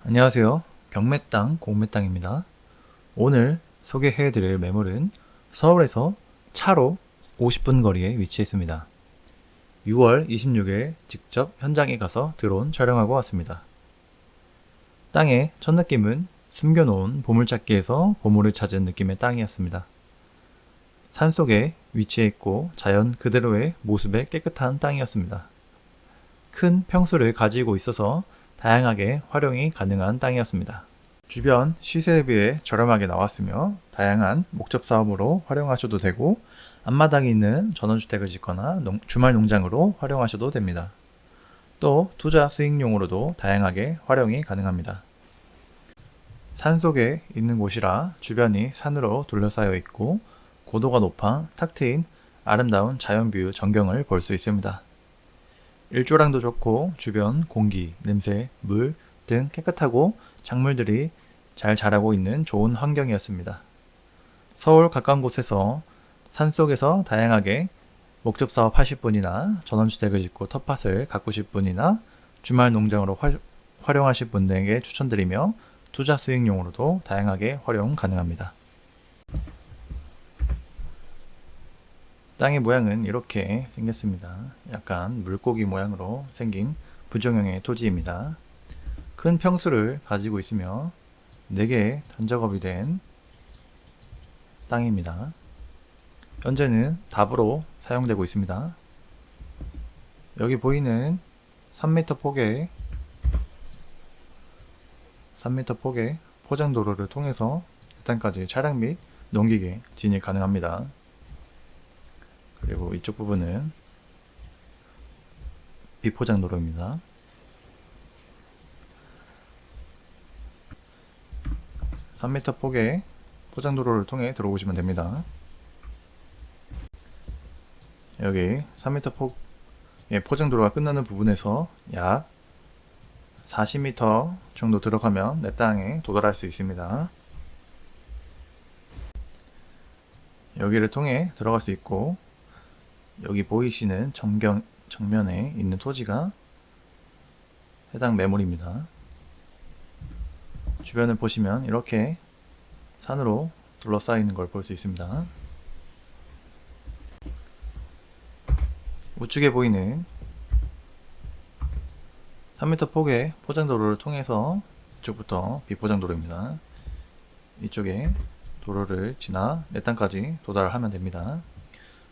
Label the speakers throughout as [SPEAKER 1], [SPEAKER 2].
[SPEAKER 1] 안녕하세요. 경매땅 공매땅입니다. 오늘 소개해드릴 매물은 서울에서 차로 50분 거리에 위치해 있습니다. 6월 26일 직접 현장에 가서 드론 촬영하고 왔습니다. 땅의 첫 느낌은 숨겨놓은 보물찾기에서 보물을 찾은 느낌의 땅이었습니다. 산속에 위치해 있고 자연 그대로의 모습의 깨끗한 땅이었습니다. 큰 평수를 가지고 있어서 다양하게 활용이 가능한 땅이었습니다. 주변 시세에 비해 저렴하게 나왔으며 다양한 목적 사업으로 활용하셔도 되고 앞마당에 있는 전원주택을 짓거나 주말 농장으로 활용하셔도 됩니다. 또 투자 수익용으로도 다양하게 활용이 가능합니다. 산속에 있는 곳이라 주변이 산으로 둘러싸여 있고 고도가 높아 탁 트인 아름다운 자연뷰 전경을 볼 수 있습니다. 일조량도 좋고 주변 공기, 냄새, 물 등 깨끗하고 작물들이 잘 자라고 있는 좋은 환경이었습니다. 서울 가까운 곳에서 산속에서 다양하게 목적사업 하실 분이나 전원주택을 짓고 텃밭을 가꾸실 분이나 주말 농장으로 활용하실 분들에게 추천드리며 투자 수익용으로도 다양하게 활용 가능합니다. 땅의 모양은 이렇게 생겼습니다. 약간 물고기 모양으로 생긴 부정형의 토지입니다. 큰 평수를 가지고 있으며 4개의 단작업이 된 땅입니다. 현재는 답으로 사용되고 있습니다. 여기 보이는 3m 폭의 포장도로를 통해서 이 땅까지 차량 및 농기계 진입 가능합니다. 그리고 이쪽 부분은 비포장 도로입니다. (3m) 폭의 포장도로를 통해 들어오시면 됩니다. 여기 3m 폭의 포장도로가 끝나는 부분에서 약 40m 정도 들어가면 내 땅에 도달할 수 있습니다. 여기를 통해 들어갈 수 있고 여기 보이시는 정면에 있는 토지가 해당 매물입니다. 주변을 보시면 이렇게 산으로 둘러싸이는 걸 볼 수 있습니다. 우측에 보이는 3m 폭의 포장도로를 통해서 이쪽부터 비포장도로입니다. 이쪽에 도로를 지나 내 땅까지 도달하면 됩니다.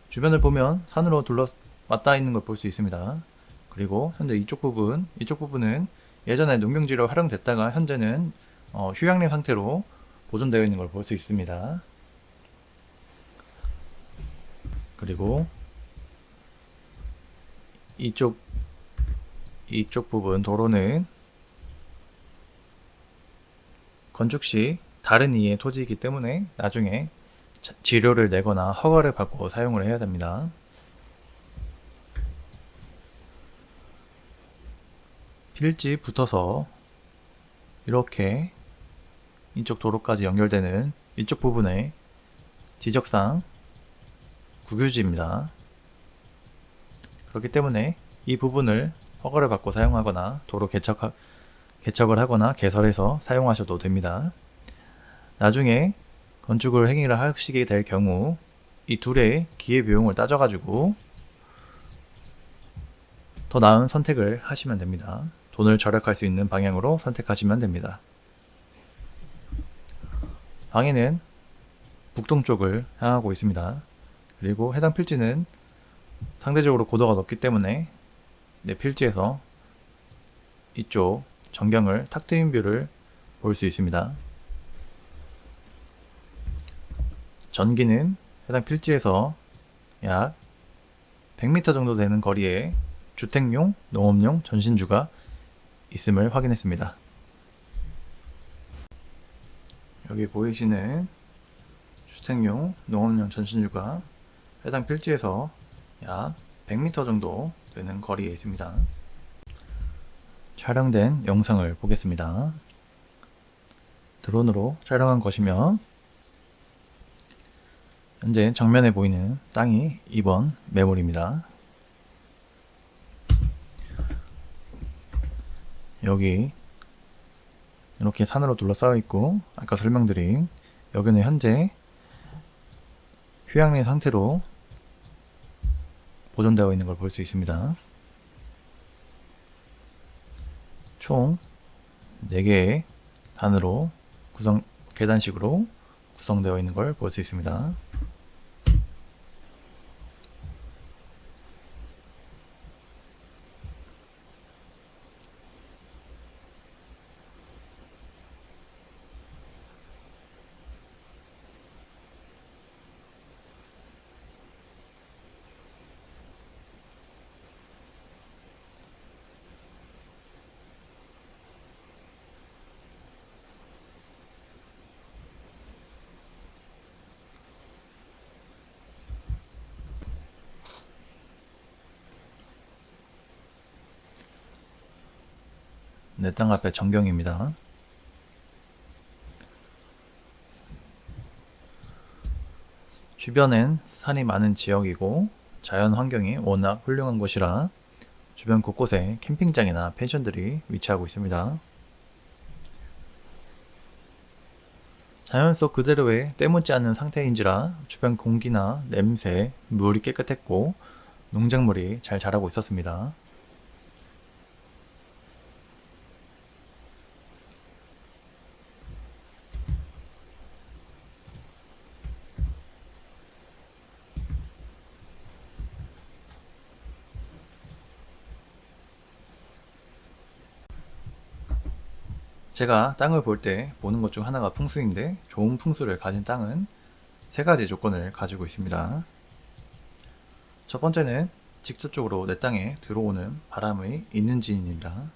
[SPEAKER 1] 주변을 보면 산으로 둘러맞닿아 있는 걸 볼 수 있습니다. 그리고 현재 이쪽 부분은 예전에 농경지로 활용됐다가 현재는 휴양림 상태로 보존되어 있는 걸 볼 수 있습니다. 그리고 이쪽 부분 도로는 건축 시 다른 이의 토지이기 때문에 나중에 지료를 내거나 허가를 받고 사용을 해야 됩니다. 필지 붙어서 이렇게 이쪽 도로까지 연결되는 이쪽 부분에 지적상 국유지입니다. 그렇기 때문에 이 부분을 허가를 받고 사용하거나 도로 개척을 하거나 개설해서 사용하셔도 됩니다. 나중에 건축을 행위를 하시게 될 경우 이 둘의 기회비용을 따져가지고 더 나은 선택을 하시면 됩니다. 돈을 절약할 수 있는 방향으로 선택하시면 됩니다. 방에는 북동쪽을 향하고 있습니다. 그리고 해당 필지는 상대적으로 고도가 높기 때문에 내 필지에서 이쪽 전경을 탁 트인 뷰를 볼 수 있습니다. 전기는 해당 필지에서 약 100m 정도 되는 거리에 주택용, 농업용 전신주가 있음을 확인했습니다. 여기 보이시는 주택용, 농업용 전신주가 해당 필지에서 약 100m 정도 되는 거리에 있습니다. 촬영된 영상을 보겠습니다. 드론으로 촬영한 것이며 현재 정면에 보이는 땅이 2번 매물입니다. 여기 이렇게 산으로 둘러싸여 있고, 아까 설명드린 여기는 현재 휴양림 상태로 보존되어 있는 걸 볼 수 있습니다. 총 4개의 단으로 계단식으로 구성되어 있는 걸 볼 수 있습니다. 내 땅 앞에 전경입니다. 주변엔 산이 많은 지역이고 자연 환경이 워낙 훌륭한 곳이라 주변 곳곳에 캠핑장이나 펜션들이 위치하고 있습니다. 자연 속 그대로의 때묻지 않는 상태인지라 주변 공기나 냄새, 물이 깨끗했고 농작물이 잘 자라고 있었습니다. 제가 땅을 볼 때 보는 것 중 하나가 풍수인데, 좋은 풍수를 가진 땅은 3가지 조건을 가지고 있습니다. 첫 번째는 직접적으로 내 땅에 들어오는 바람이 있는지입니다.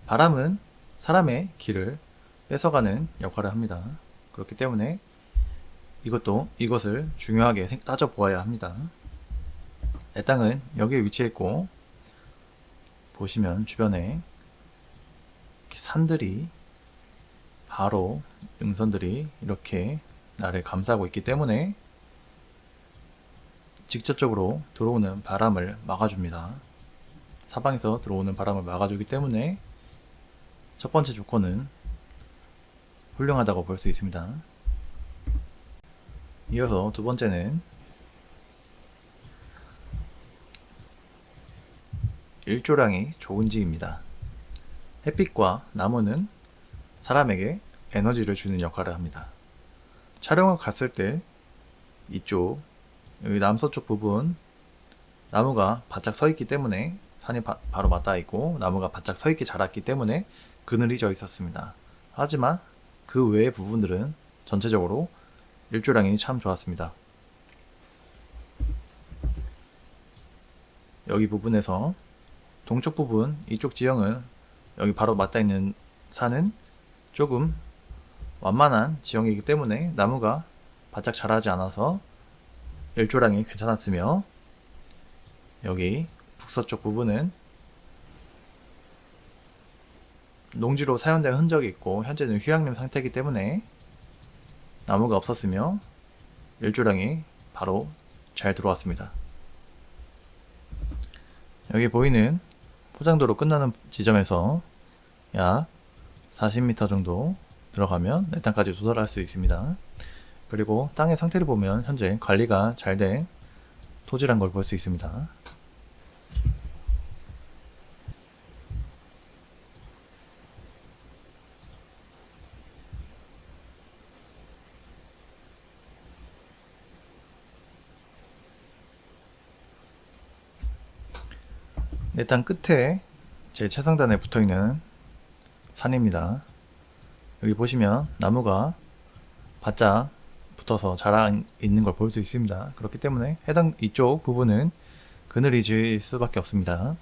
[SPEAKER 1] 바람은 사람의 길을 뺏어가는 역할을 합니다. 그렇기 때문에 이것을 중요하게 따져보아야 합니다. 내 땅은 여기에 위치해 있고, 보시면 주변에 산들이, 바로 능선들이 이렇게 나를 감싸고 있기 때문에 직접적으로 들어오는 바람을 막아줍니다. 사방에서 들어오는 바람을 막아주기 때문에 첫 번째 조건은 훌륭하다고 볼 수 있습니다. 이어서 두 번째는 일조량이 좋은지입니다. 햇빛과 나무는 사람에게 에너지를 주는 역할을 합니다. 촬영을 갔을 때 이쪽, 여기 남서쪽 부분 나무가 바짝 서 있기 때문에 산이 바로 맞닿아 있고 나무가 바짝 서 있게 자랐기 때문에 그늘이 져 있었습니다. 하지만 그 외의 부분들은 전체적으로 일조량이 참 좋았습니다. 여기 부분에서 동쪽 부분, 이쪽 지형은 여기 바로 맞닿아 있는 산은 조금 완만한 지형이기 때문에 나무가 바짝 자라지 않아서 일조량이 괜찮았으며, 여기 북서쪽 부분은 농지로 사용된 흔적이 있고 현재는 휴양림 상태이기 때문에 나무가 없었으며 일조량이 바로 잘 들어왔습니다. 여기 보이는 포장도로 끝나는 지점에서 약 40m 정도 들어가면 내 땅까지 도달할 수 있습니다. 그리고 땅의 상태를 보면 현재 관리가 잘 된 토지란 걸 볼 수 있습니다. 내 땅 끝에 제 최상단에 붙어있는 산입니다. 여기 보시면 나무가 바짝 붙어서 자라 있는 걸 볼 수 있습니다. 그렇기 때문에 해당 이쪽 부분은 그늘이 질 수밖에 없습니다.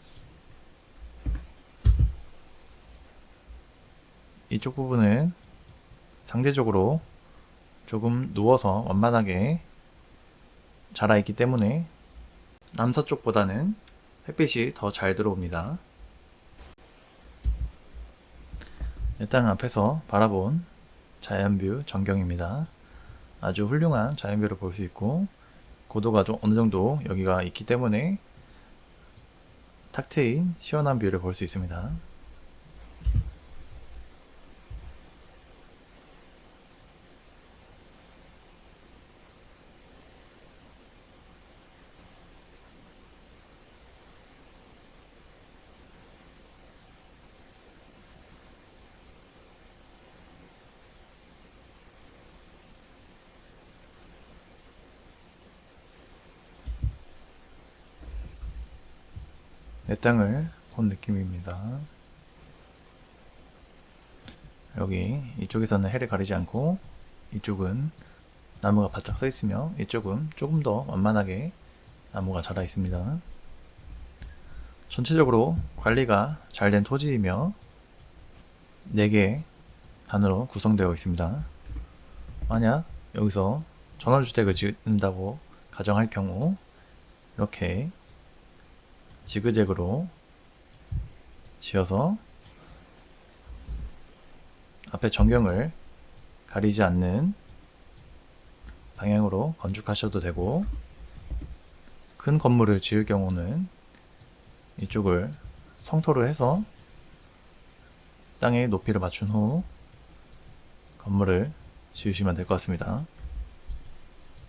[SPEAKER 1] 이쪽 부분은 상대적으로 조금 누워서 완만하게 자라 있기 때문에 남서쪽보다는 햇빛이 더 잘 들어옵니다. 내 땅 앞에서 바라본 자연뷰 전경입니다. 아주 훌륭한 자연뷰를 볼 수 있고 고도가 좀 어느 정도 여기가 있기 때문에 탁 트인 시원한 뷰를 볼 수 있습니다. 내 땅을 본 느낌입니다. 여기 이쪽에서는 해를 가리지 않고 이쪽은 나무가 바짝 서 있으며 이쪽은 조금 더 완만하게 나무가 자라 있습니다. 전체적으로 관리가 잘 된 토지이며 4개의 단으로 구성되어 있습니다. 만약 여기서 전원주택을 짓는다고 가정할 경우 이렇게 지그재그로 지어서 앞에 전경을 가리지 않는 방향으로 건축하셔도 되고, 큰 건물을 지을 경우는 이쪽을 성토를 해서 땅의 높이를 맞춘 후 건물을 지으시면 될 것 같습니다.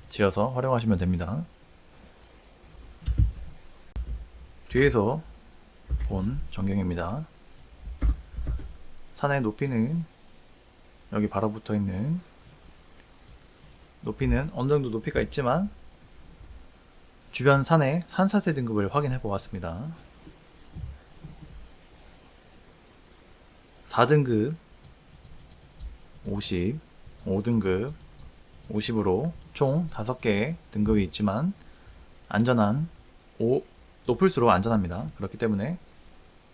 [SPEAKER 1] 지어서 활용하시면 됩니다. 뒤에서 본 전경입니다. 산의 높이는 여기 바로 붙어 있는 높이는 어느 정도 높이가 있지만 주변 산의 산사태 등급을 확인해 보았습니다. 4등급 50, 5등급 50으로 총 5개의 등급이 있지만 높을수록 안전합니다. 그렇기 때문에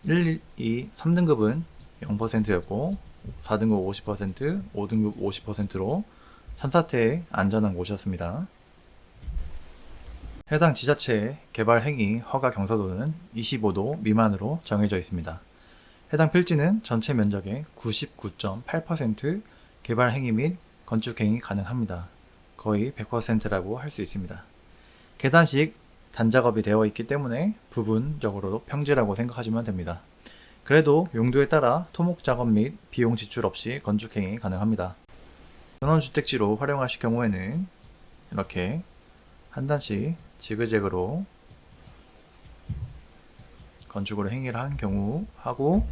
[SPEAKER 1] 1, 2, 3등급은 0%였고 4등급 50%, 5등급 50%로 산사태에 안전한 곳이었습니다. 해당 지자체의 개발 행위 허가 경사도는 25도 미만으로 정해져 있습니다. 해당 필지는 전체 면적의 99.8% 개발 행위 및 건축 행위 가능합니다. 거의 100%라고 할 수 있습니다. 계단식 단작업이 되어 있기 때문에 부분적으로 평지라고 생각하시면 됩니다. 그래도 용도에 따라 토목 작업 및 비용 지출 없이 건축 행위 가능합니다. 전원주택지로 활용하실 경우에는 이렇게 한 단씩 지그재그로 건축으로 행위를 한 경우 하고,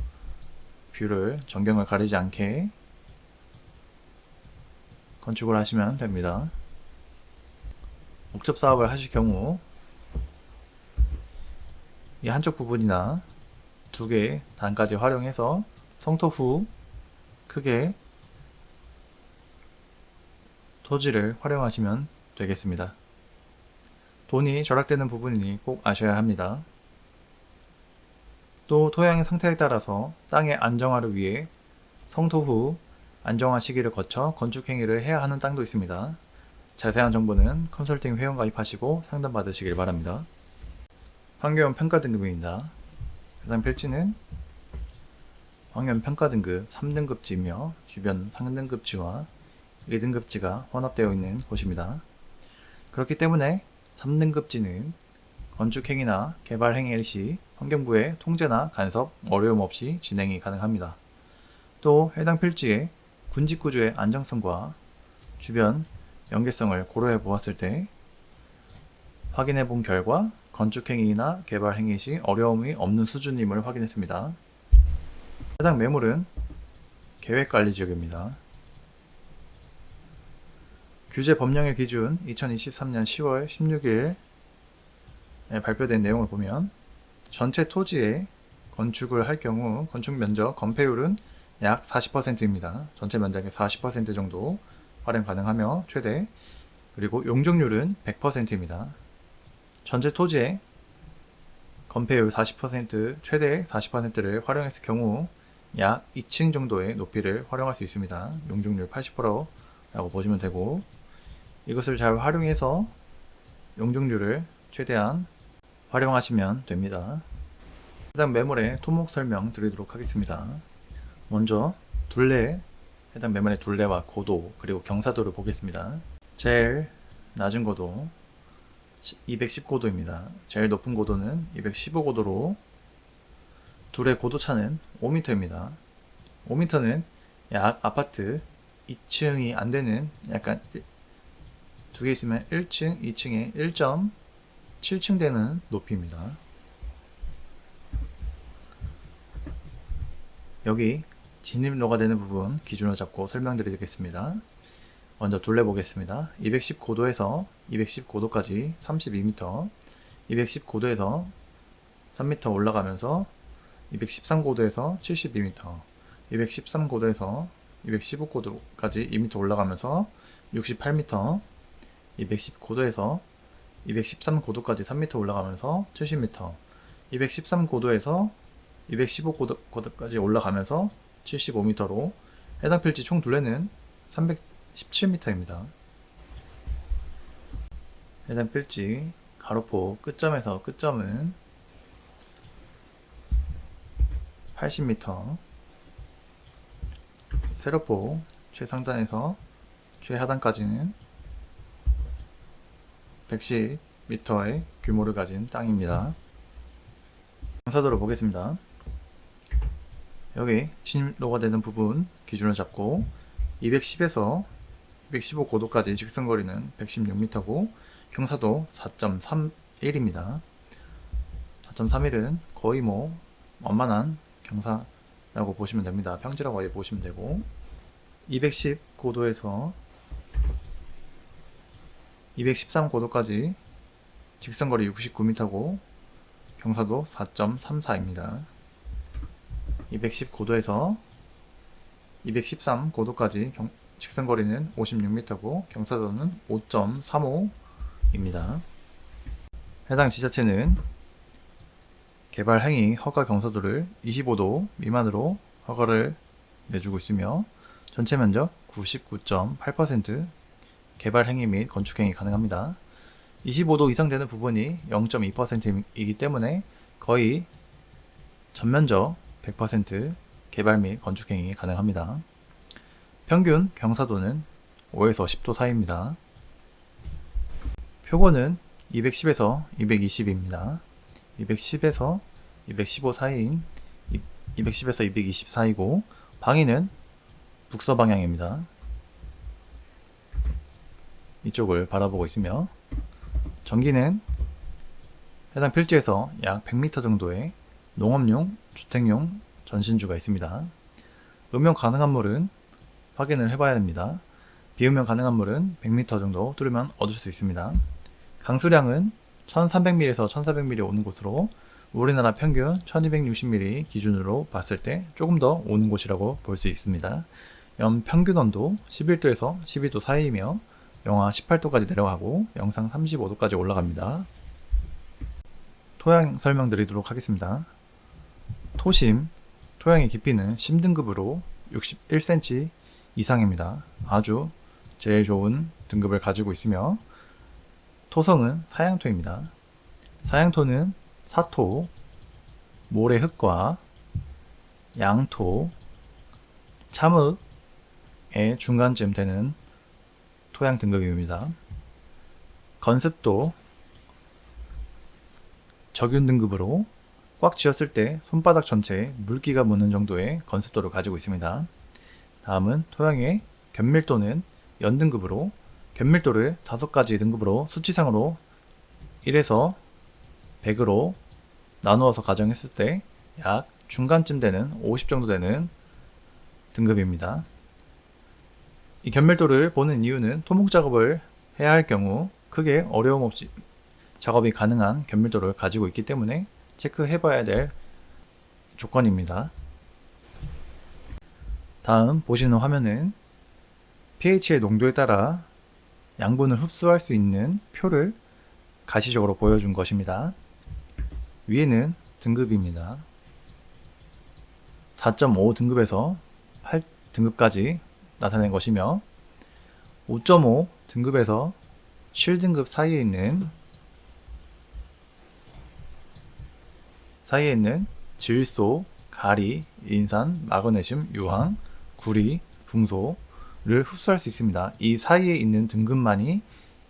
[SPEAKER 1] 뷰를 전경을 가리지 않게 건축을 하시면 됩니다. 목접 사업을 하실 경우 이 한쪽 부분이나 2개의 단까지 활용해서 성토 후 크게 토지를 활용하시면 되겠습니다. 돈이 절약되는 부분이니 꼭 아셔야 합니다. 또 토양의 상태에 따라서 땅의 안정화를 위해 성토 후 안정화 시기를 거쳐 건축 행위를 해야 하는 땅도 있습니다. 자세한 정보는 컨설팅 회원 가입하시고 상담 받으시길 바랍니다. 환경 평가 등급입니다. 해당 필지는 환경 평가 등급 3등급지이며 주변 상등급지와 2등급지가 혼합되어 있는 곳입니다. 그렇기 때문에 3등급지는 건축행위나 개발행위 시 환경부의 통제나 간섭, 어려움 없이 진행이 가능합니다. 또 해당 필지의 군집구조의 안정성과 주변 연계성을 고려해 보았을 때 확인해 본 결과 건축행위나 개발행위 시 어려움이 없는 수준임을 확인했습니다. 해당 매물은 계획관리지역입니다. 규제 법령의 기준 2023년 10월 16일에 발표된 내용을 보면 전체 토지에 건축을 할 경우 건축 면적 건폐율은 약 40%입니다. 전체 면적의 40% 정도 활용 가능하며 최대, 그리고 용적률은 100%입니다. 전체 토지의 건폐율 40%, 최대 40%를 활용했을 경우 약 2층 정도의 높이를 활용할 수 있습니다. 용적률 80%라고 보시면 되고, 이것을 잘 활용해서 용적률을 최대한 활용하시면 됩니다. 해당 매물의 토목 설명 드리도록 하겠습니다. 먼저 해당 매물의 둘레와 고도 그리고 경사도를 보겠습니다. 제일 낮은 고도 210고도입니다. 제일 높은 고도는 215고도로 둘의 고도차는 5m입니다. 5m는 약 아파트 2층이 안되는, 약간 2개 있으면 1층, 2층에 1.7층 되는 높이입니다. 여기 진입로가 되는 부분 기준으로 잡고 설명드리겠습니다. 먼저 둘레 보겠습니다. 210고도에서 215도까지 32m, 210고도에서 3m 올라가면서 213고도에서 72m, 213고도에서 215고도까지 2m 올라가면서 68m, 210고도에서 213고도까지 3m 올라가면서 70m, 213고도에서 215고도까지 올라가면서 75m로 해당 필지 총 둘레는 317m입니다. 해당 필지 가로포 끝점에서 끝점은 80m, 세로포 최상단에서 최하단까지는 110m의 규모를 가진 땅입니다. 경사도를 보겠습니다. 여기 진입로가 되는 부분 기준을 잡고 210에서 215고도까지 직선거리는 116m고 경사도 4.31입니다. 4.31은 거의 원만한 경사라고 보시면 됩니다. 평지라고 보시면 되고 210고도에서 213고도까지 직선거리 69m고 경사도 4.34입니다. 210고도에서 213고도까지 직선거리는 56m고 경사도는 5.35입니다. 해당 지자체는 개발 행위 허가 경사도를 25도 미만으로 허가를 내주고 있으며 전체 면적 99.8% 개발 행위 및 건축 행위 가능합니다. 25도 이상 되는 부분이 0.2%이기 때문에 거의 전면적 100% 개발 및 건축 행위 가능합니다. 평균 경사도는 5에서 10도 사이입니다. 표고는 210에서 220입니다. 210에서 215 사이인 210에서 220 사이고 방위는 북서방향입니다. 이쪽을 바라보고 있으며 전기는 해당 필지에서 약 100m 정도의 농업용, 주택용 전신주가 있습니다. 음용 가능한 물은 확인을 해봐야 됩니다. 비음용 가능한 물은 100m 정도 뚫으면 얻을 수 있습니다. 강수량은 1300ml에서 1400ml 오는 곳으로 우리나라 평균 1260ml 기준으로 봤을 때 조금 더 오는 곳이라고 볼 수 있습니다. 연 평균 온도 11도에서 12도 사이이며 영하 18도까지 내려가고 영상 35도까지 올라갑니다. 토양 설명드리도록 하겠습니다. 토심, 토양의 깊이는 심등급으로 61cm 이상입니다. 아주 제일 좋은 등급을 가지고 있으며 토성은 사양토입니다. 사양토는 사토, 모래흙과 양토, 참흙의 중간쯤 되는 토양 등급입니다. 건습도 적윤 등급으로 꽉 쥐었을 때 손바닥 전체에 물기가 묻는 정도의 건습도를 가지고 있습니다. 다음은 토양의 견밀도는 연등급으로 견밀도를 5가지 등급으로 수치상으로 1에서 100으로 나누어서 가정했을 때 약 중간쯤 되는 50 정도 되는 등급입니다. 이 견밀도를 보는 이유는 토목 작업을 해야 할 경우 크게 어려움 없이 작업이 가능한 견밀도를 가지고 있기 때문에 체크해 봐야 될 조건입니다. 다음 보시는 화면은 pH의 농도에 따라 양분을 흡수할 수 있는 표를 가시적으로 보여준 것입니다. 위에는 등급입니다. 4.5 등급에서 8 등급까지 나타낸 것이며 5.5 등급에서 7등급 사이에 있는 질소, 가리, 인산, 마그네슘, 유황, 구리, 붕소를 흡수할 수 있습니다. 이 사이에 있는 등급만이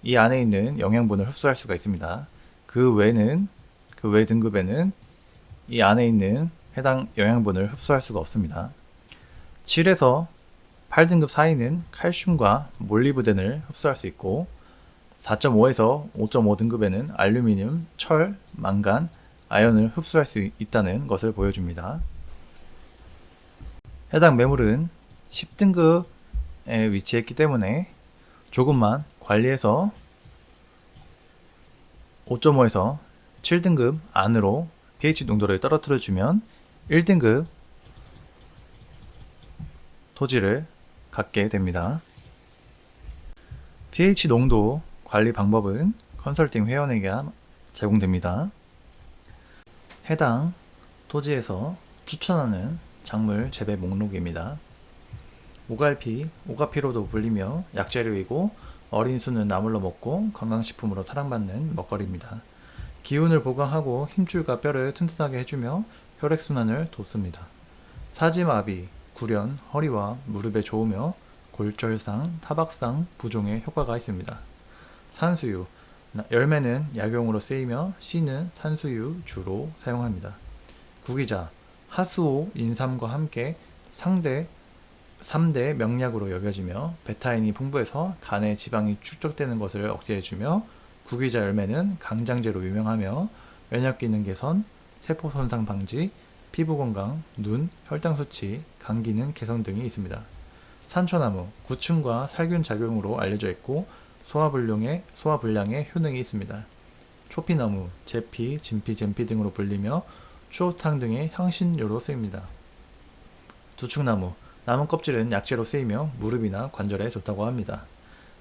[SPEAKER 1] 이 안에 있는 영양분을 흡수할 수가 있습니다. 그 외 등급에는 이 안에 있는 해당 영양분을 흡수할 수가 없습니다. 7에서 8등급 사이는 칼슘과 몰리브덴을 흡수할 수 있고 4.5에서 5.5 등급에는 알루미늄, 철, 망간, 아연을 흡수할 수 있다는 것을 보여줍니다. 해당 매물은 10등급에 위치했기 때문에 조금만 관리해서 5.5에서 7등급 안으로 pH 농도를 떨어뜨려주면 1등급 토지를 갖게 됩니다. pH 농도 관리 방법은 컨설팅 회원에게 제공됩니다. 해당 토지에서 추천하는 작물 재배 목록입니다. 오갈피, 오가피로도 불리며 약재료이고 어린 수는 나물로 먹고 건강식품으로 사랑받는 먹거리입니다. 기운을 보강하고 힘줄과 뼈를 튼튼하게 해주며 혈액순환을 돕습니다. 사지마비, 구련, 허리와 무릎에 좋으며 골절상, 타박상, 부종에 효과가 있습니다. 산수유, 열매는 약용으로 쓰이며 씨는 산수유 주로 사용합니다. 구기자, 하수오, 인삼과 함께 3대 명약으로 여겨지며 베타인이 풍부해서 간에 지방이 축적되는 것을 억제해주며 구기자 열매는 강장제로 유명하며 면역기능 개선, 세포 손상 방지, 피부 건강, 눈, 혈당 수치, 간 기능 개선 등이 있습니다. 산초나무, 구충과 살균 작용으로 알려져 있고 소화불량에 효능이 있습니다. 초피나무, 제피, 진피 등으로 불리며 추어탕 등의 향신료로 쓰입니다. 두충나무, 나무 껍질은 약재로 쓰이며 무릎이나 관절에 좋다고 합니다.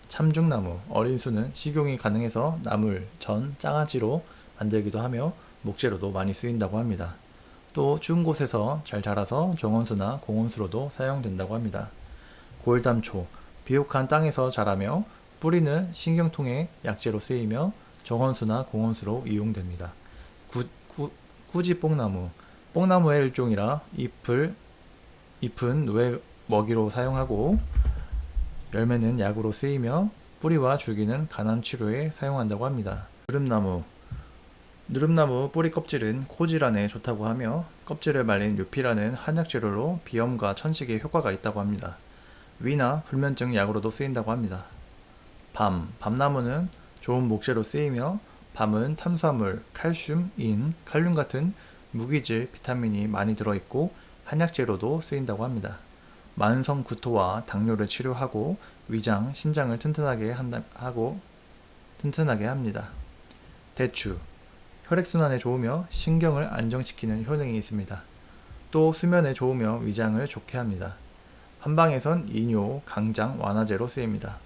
[SPEAKER 1] 참중나무, 어린 수는 식용이 가능해서 나물, 전, 장아찌로 만들기도 하며 목재로도 많이 쓰인다고 합니다. 또 추운 곳에서 잘 자라서 정원수나 공원수로도 사용된다고 합니다. 고을담초, 비옥한 땅에서 자라며 뿌리는 신경통의 약재로 쓰이며 정원수나 공원수로 이용됩니다. 꾸지뽕나무, 뽕나무의 일종이라 잎은 누에 먹이로 사용하고 열매는 약으로 쓰이며 뿌리와 줄기는 간암 치료에 사용한다고 합니다. 누름나무 뿌리 껍질은 코질환에 좋다고 하며 껍질을 말린 유피라는 한약 재료로 비염과 천식에 효과가 있다고 합니다. 위나 불면증 약으로도 쓰인다고 합니다. 밤나무는 좋은 목재로 쓰이며 밤은 탄수화물, 칼슘, 인, 칼륨 같은 무기질 비타민이 많이 들어있고 한약재로도 쓰인다고 합니다. 만성 구토와 당뇨를 치료하고 위장, 신장을 튼튼하게 합니다. 대추, 혈액순환에 좋으며 신경을 안정시키는 효능이 있습니다. 또 수면에 좋으며 위장을 좋게 합니다. 한방에선 이뇨, 강장 완화제로 쓰입니다.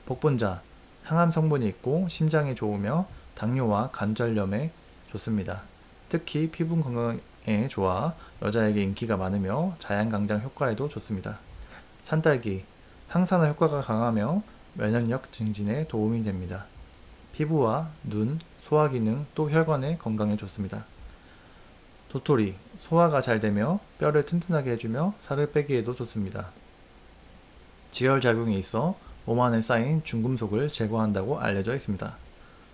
[SPEAKER 1] 복분자, 항암 성분이 있고 심장에 좋으며 당뇨와 관절염에 좋습니다. 특히 피부 건강에 좋아 여자에게 인기가 많으며 자양강장 효과에도 좋습니다. 산딸기, 항산화 효과가 강하며 면역력 증진에 도움이 됩니다. 피부와 눈, 소화기능 또 혈관의 건강에 좋습니다. 도토리, 소화가 잘 되며 뼈를 튼튼하게 해주며 살을 빼기에도 좋습니다. 지혈작용이 있어 몸 안에 쌓인 중금속을 제거한다고 알려져 있습니다.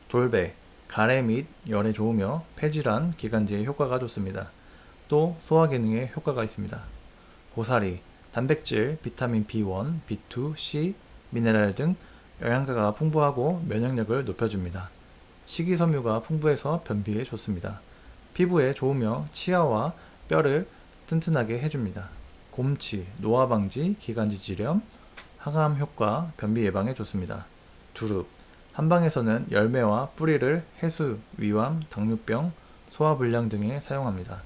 [SPEAKER 1] 돌배, 가래 및 열에 좋으며 폐질환, 기관지에 효과가 좋습니다. 또 소화기능에 효과가 있습니다. 고사리, 단백질, 비타민 B1, B2, C, 미네랄 등 영양가가 풍부하고 면역력을 높여줍니다. 식이섬유가 풍부해서 변비에 좋습니다. 피부에 좋으며 치아와 뼈를 튼튼하게 해줍니다. 곰치, 노화 방지, 기관지 질염, 항암 효과, 변비 예방에 좋습니다. 두릅, 한방에서는 열매와 뿌리를 해수, 위암, 당뇨병, 소화불량 등에 사용합니다.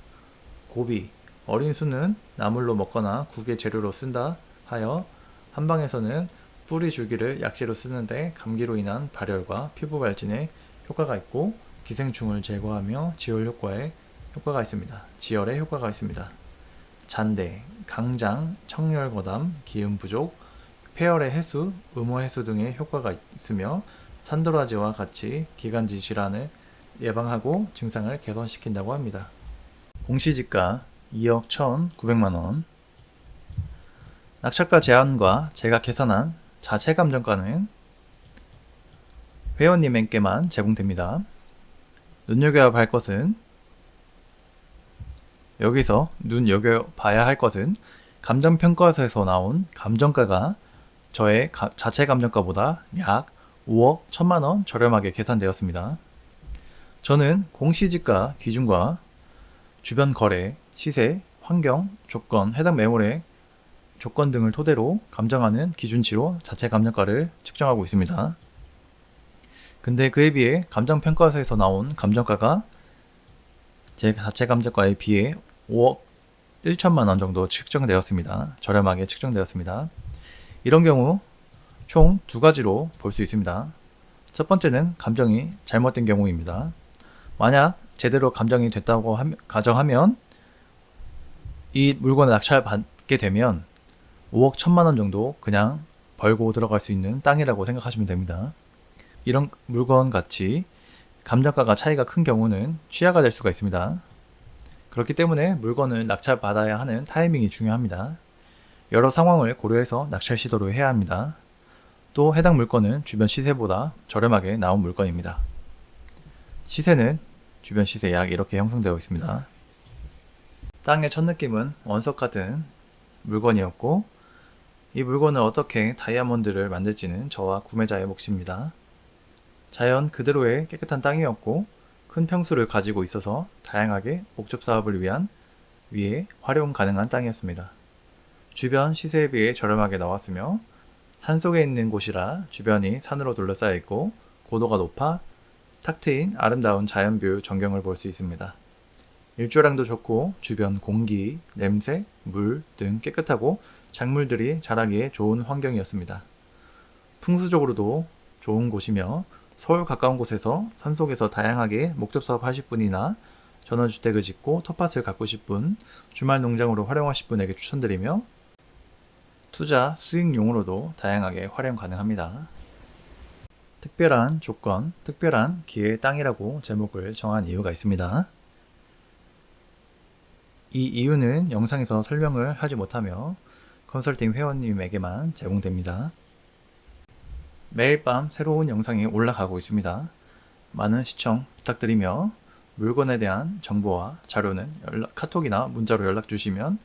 [SPEAKER 1] 고비, 어린 수는 나물로 먹거나 국의 재료로 쓴다 하여 한방에서는 뿌리 줄기를 약재로 쓰는데 감기로 인한 발열과 피부 발진에 효과가 있고 기생충을 제거하며 지혈에 효과가 있습니다. 잔대, 강장, 청열거담, 기운 부족, 폐열의 해수, 음호 해수 등의 효과가 있으며 산도라지와 같이 기관지 질환을 예방하고 증상을 개선시킨다고 합니다. 공시지가 2억 1,900만원. 낙찰가 제한과 제가 계산한 자체 감정가는 회원님에게만 제공됩니다. 눈여겨봐야 할 것은 여기서 눈여겨봐야 할 것은 감정평가서에서 나온 감정가가 저의 자체 감정가보다 약 5억 1,000만원 저렴하게 계산되었습니다. 저는 공시지가 기준과 주변 거래, 시세, 환경, 조건, 해당 매물의 조건 등을 토대로 감정하는 기준치로 자체 감정가를 측정하고 있습니다. 근데 그에 비해 감정평가서에서 나온 감정가가 제 자체 감정가에 비해 5억 1천만 원 정도 측정되었습니다. 저렴하게 측정되었습니다. 이런 경우 총 두 가지로 볼 수 있습니다. 첫 번째는 감정이 잘못된 경우입니다. 만약 제대로 감정이 됐다고 가정하면 이 물건을 낙찰받게 되면 5억 1천만 원 정도 그냥 벌고 들어갈 수 있는 땅이라고 생각하시면 됩니다. 이런 물건 같이 감정가가 차이가 큰 경우는 취하가 될 수가 있습니다. 그렇기 때문에 물건을 낙찰받아야 하는 타이밍이 중요합니다. 여러 상황을 고려해서 낙찰 시도를 해야 합니다. 또 해당 물건은 주변 시세보다 저렴하게 나온 물건입니다. 시세는 주변 시세 약 이렇게 형성되어 있습니다. 땅의 첫 느낌은 원석 같은 물건이었고 이 물건을 어떻게 다이아몬드를 만들지는 저와 구매자의 몫입니다. 자연 그대로의 깨끗한 땅이었고 큰 평수를 가지고 있어서 다양하게 목적 사업을 위해 활용 가능한 땅이었습니다. 주변 시세에 비해 저렴하게 나왔으며 산속에 있는 곳이라 주변이 산으로 둘러싸여 있고 고도가 높아 탁 트인 아름다운 자연뷰 전경을 볼 수 있습니다. 일조량도 좋고 주변 공기, 냄새, 물 등 깨끗하고 작물들이 자라기에 좋은 환경이었습니다. 풍수적으로도 좋은 곳이며 서울 가까운 곳에서 산속에서 다양하게 목적 사업 하실 분이나 전원주택을 짓고 텃밭을 가꾸실 분, 주말 농장으로 활용하실 분에게 추천드리며 투자 수익용으로도 다양하게 활용 가능합니다. 특별한 조건, 특별한 기회의 땅이라고 제목을 정한 이유가 있습니다. 이 이유는 영상에서 설명을 하지 못하며 컨설팅 회원님에게만 제공됩니다. 매일 밤 새로운 영상이 올라가고 있습니다. 많은 시청 부탁드리며 물건에 대한 정보와 자료는 카톡이나 문자로 연락 주시면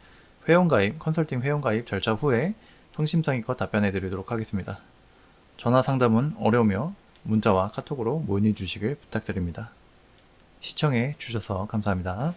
[SPEAKER 1] 회원가입, 컨설팅 회원가입 절차 후에 성심성의껏 답변해 드리도록 하겠습니다. 전화 상담은 어려우며 문자와 카톡으로 문의 주시길 부탁드립니다. 시청해 주셔서 감사합니다.